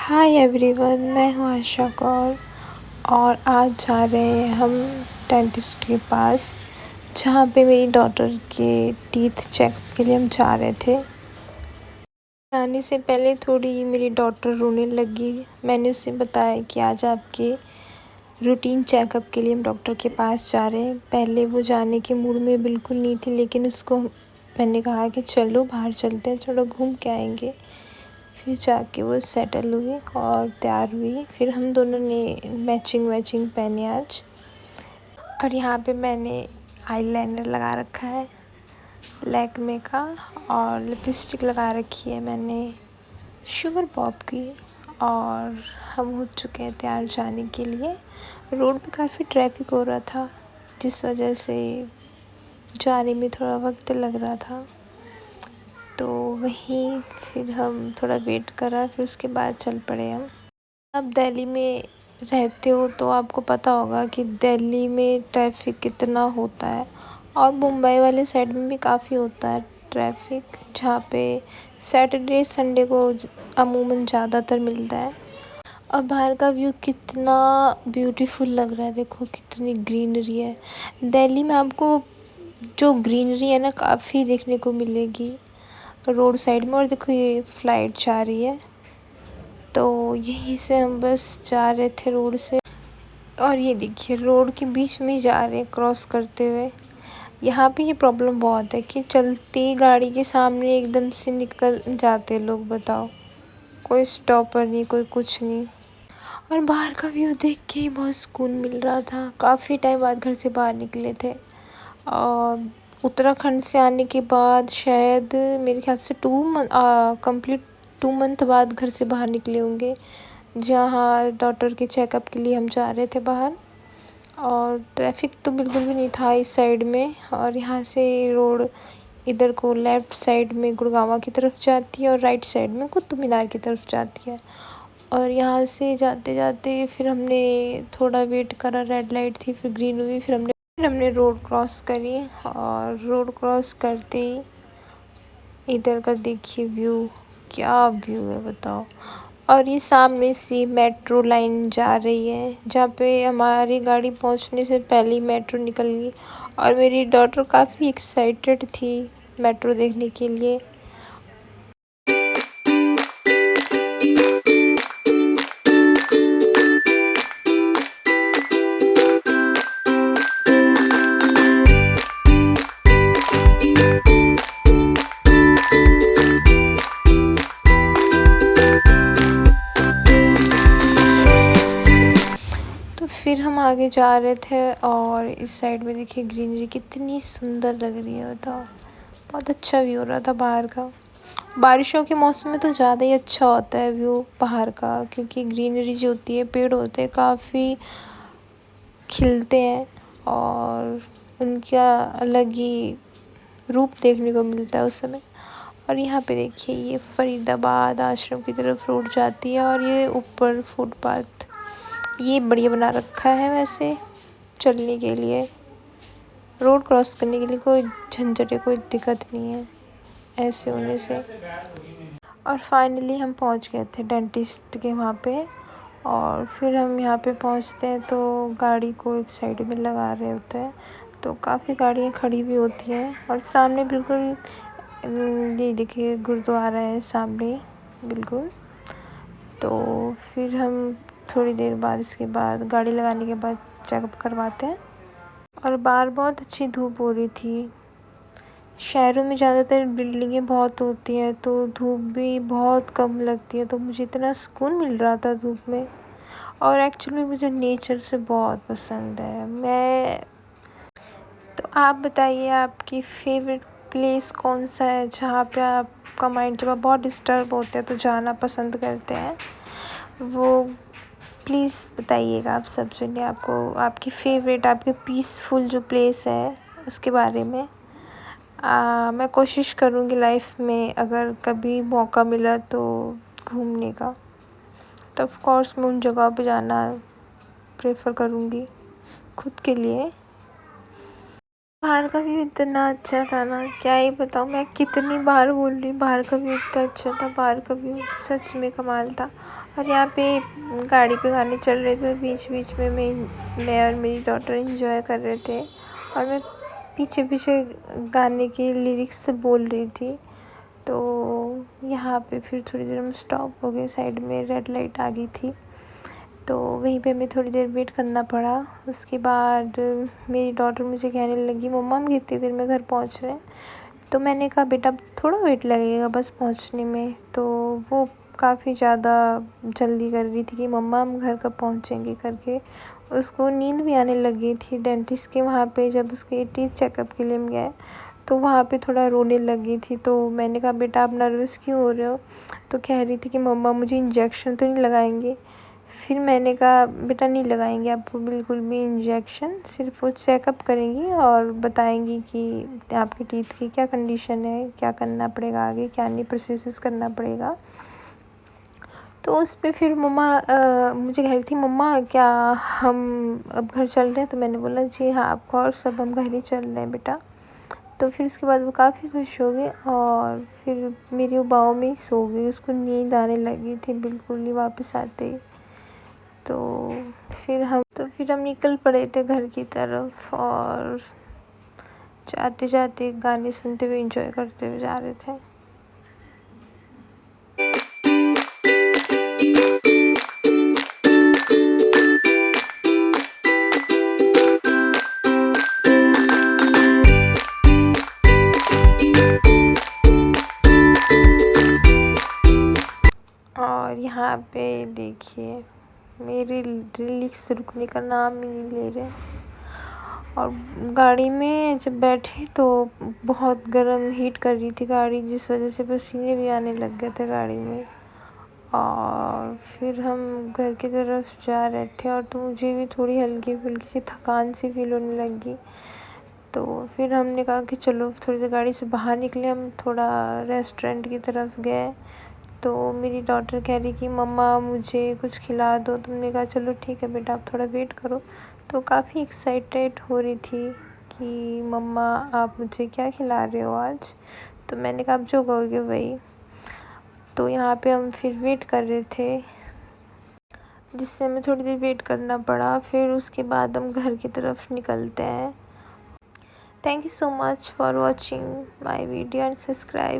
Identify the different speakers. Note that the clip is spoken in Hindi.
Speaker 1: हाय एवरीवन, मैं हूँ आशा कौर और आज जा रहे हैं हम डेंटिस्ट के पास, जहाँ पे मेरी डॉटर के टीथ चेकअप के लिए हम जा रहे थे। जाने से पहले थोड़ी मेरी डॉटर रोने लगी। मैंने उसे बताया कि आज आपके रूटीन चेकअप के लिए हम डॉक्टर के पास जा रहे हैं। पहले वो जाने के मूड में बिल्कुल नहीं थी, लेकिन उसको मैंने कहा कि चलो बाहर चलते हैं, थोड़ा घूम के आएंगे। फिर जाके वो सेटल हुई और तैयार हुई। फिर हम दोनों ने मैचिंग पहने आज। और यहाँ पे मैंने आईलाइनर लगा रखा है लैक्मे का, और लिपस्टिक लगा रखी है मैंने शुगर पॉप की। और हम हो चुके हैं तैयार जाने के लिए। रोड पे काफ़ी ट्रैफिक हो रहा था, जिस वजह से जाने में थोड़ा वक्त लग रहा था। तो वहीं फिर हम थोड़ा वेट करा, फिर उसके बाद चल पड़े हम। आप दिल्ली में रहते हो तो आपको पता होगा कि दिल्ली में ट्रैफिक कितना होता है, और मुंबई वाले साइड में भी काफ़ी होता है ट्रैफिक, जहाँ पे सैटरडे संडे को अमूमन ज़्यादातर मिलता है। और बाहर का व्यू कितना ब्यूटीफुल लग रहा है, देखो कितनी ग्रीनरी है। दिल्ली में आपको जो ग्रीनरी है ना, काफ़ी देखने को मिलेगी रोड साइड में। और देखो ये फ्लाइट जा रही है, तो यहीं से हम बस जा रहे थे रोड से। और ये देखिए रोड के बीच में जा रहे हैं क्रॉस करते हुए। यहाँ पे ये प्रॉब्लम बहुत है कि चलती गाड़ी के सामने एकदम से निकल जाते लोग, बताओ कोई स्टॉपर नहीं, कोई कुछ नहीं। और बाहर का व्यू देख के ही बहुत सुकून मिल रहा था। काफ़ी टाइम बाद घर से बाहर निकले थे, और उत्तराखंड से आने के बाद शायद मेरे ख्याल से कंप्लीट 2 मंथ बाद घर से बाहर निकले होंगे, जहाँ डॉटर के चेकअप के लिए हम जा रहे थे बाहर। और ट्रैफिक तो बिल्कुल भी नहीं था इस साइड में। और यहाँ से रोड इधर को लेफ़्ट साइड में गुड़गांव की तरफ जाती है, और राइट साइड में कुतुब मीनार की तरफ जाती है। और यहाँ से जाते जाते फिर हमने थोड़ा वेट करा, रेड लाइट थी, फिर ग्रीन हुई, फिर हमने रोड क्रॉस करी। और रोड क्रॉस करते ही इधर का देखिए व्यू, क्या व्यू है बताओ। और ये सामने से मेट्रो लाइन जा रही है, जहाँ पे हमारी गाड़ी पहुँचने से पहले ही मेट्रो निकल गई। और मेरी डॉटर काफ़ी एक्साइटेड थी मेट्रो देखने के लिए। तो फिर हम आगे जा रहे थे, और इस साइड में देखिए ग्रीनरी कितनी सुंदर लग रही है, बताओ बहुत अच्छा व्यू हो रहा था बाहर का। बारिशों के मौसम में तो ज़्यादा ही अच्छा होता है व्यू बाहर का, क्योंकि ग्रीनरी जो होती है, पेड़ होते हैं काफ़ी खिलते हैं, और उनका अलग ही रूप देखने को मिलता है उस समय। और यहाँ पे देखिए ये फरीदाबाद आश्रम की तरफ रोड जाती है, और ये ऊपर फुटपाथ ये बढ़िया बना रखा है वैसे चलने के लिए। रोड क्रॉस करने के लिए कोई झंझट है, कोई दिक्कत नहीं है ऐसे होने से। और फाइनली हम पहुंच गए थे डेंटिस्ट के वहाँ पे। और फिर हम यहाँ पे पहुँचते हैं तो गाड़ी को एक साइड में लगा रहे होते हैं, तो काफ़ी गाड़ियाँ खड़ी भी होती हैं। और सामने बिल्कुल ये देखिए गुरुद्वारा है सामने बिल्कुल। तो फिर हम थोड़ी देर बाद, इसके बाद गाड़ी लगाने के बाद चेकअप करवाते हैं। और बाहर बहुत अच्छी धूप हो रही थी। शहरों में ज़्यादातर बिल्डिंगें बहुत होती हैं, तो धूप भी बहुत कम लगती है, तो मुझे इतना सुकून मिल रहा था धूप में। और एक्चुअली मुझे नेचर से बहुत पसंद है। तो आप बताइए आपकी फेवरेट प्लेस कौन सा है, जहाँ पे आपका माइंड जब आप बहुत डिस्टर्ब होते हैं तो जाना पसंद करते हैं, वो प्लीज़ बताइएगा। आप सब जने आपको आपकी फेवरेट, आपके पीसफुल जो प्लेस है उसके बारे में। मैं कोशिश करूँगी लाइफ में अगर कभी मौका मिला तो घूमने का, तो ऑफ कोर्स मैं उन जगह पे जाना प्रेफर करूँगी खुद के लिए। बाहर का व्यू इतना अच्छा था ना, क्या ही बताऊँ, मैं कितनी बार बोल रही हूँ, बाहर का व्यू इतना अच्छा था, बाहर का व्यू सच में कमाल था। और यहाँ पे गाड़ी पे गाने चल रहे थे, बीच बीच में मैं और मेरी डॉटर एंजॉय कर रहे थे और मैं पीछे पीछे गाने के लिरिक्स बोल रही थी। तो यहाँ पे फिर थोड़ी देर हम स्टॉप हो गए, साइड में रेड लाइट आ गई थी, तो वहीं पे हमें थोड़ी देर वेट करना पड़ा। उसके बाद मेरी डॉटर मुझे कहने लगी, मम्मा हम कितनी देर में घर पहुँच रहे हैं। तो मैंने कहा बेटा थोड़ा वेट लगेगा बस पहुँचने में। तो वो काफ़ी ज़्यादा जल्दी कर रही थी कि मम्मा हम घर कब पहुँचेंगे करके। उसको नींद भी आने लग गई थी। डेंटिस्ट के वहाँ पे जब उसके टीथ चेकअप के लिए हम गए तो वहाँ पे थोड़ा रोने लगी थी। तो मैंने कहा बेटा आप नर्वस क्यों हो रहे हो। तो कह रही थी कि मम्मा मुझे इंजेक्शन तो नहीं लगाएंगे। फिर मैंने कहा बेटा नहीं लगाएंगे आपको बिल्कुल भी इंजेक्शन, सिर्फ वो चेकअप करेंगी और बताएंगी कि आपके टीथ की क्या कंडीशन है, क्या करना पड़ेगा आगे, क्या नहीं प्रोसेस करना पड़ेगा। तो उस पर फिर मम्मा मुझे कह रही थी मम्मा क्या हम अब घर चल रहे हैं। तो मैंने बोला जी हाँ ऑफ कोर्स अब हम घर ही चल रहे हैं बेटा। तो फिर उसके बाद वो काफ़ी खुश हो गई और फिर मेरी बाहों में ही सो गई। उसको नींद आने लगी थी बिल्कुल ही वापस आते ही। तो फिर हम निकल पड़े थे घर की तरफ और जाते जाते गाने सुनते हुए एंजॉय करते हुए जा रहे थे। और यहाँ पे देखिए मेरे लिरिक्स रुकने का नाम ही नहीं ले रहे। और गाड़ी में जब बैठे तो बहुत गर्म हीट कर रही थी गाड़ी, जिस वजह से पसीने भी आने लग गए थे गाड़ी में। और फिर हम घर की तरफ जा रहे थे और तो मुझे भी थोड़ी हल्की फुल्की सी थकान सी फील होने लगी। तो फिर हमने कहा कि चलो थोड़ी देर गाड़ी से बाहर निकले, हम थोड़ा रेस्टोरेंट की तरफ गए। तो मेरी डॉटर कह रही कि मम्मा मुझे कुछ खिला दो। तुमने कहा चलो ठीक है बेटा आप थोड़ा वेट करो। तो काफ़ी एक्साइटेड हो रही थी कि मम्मा आप मुझे क्या खिला रहे हो आज। तो मैंने कहा आप जो कहोगे वही। तो यहाँ पे हम फिर वेट कर रहे थे, जिससे हमें थोड़ी देर वेट करना पड़ा। फिर उसके बाद हम घर की तरफ निकलते हैं। Thank you so much for watching my video and subscribe.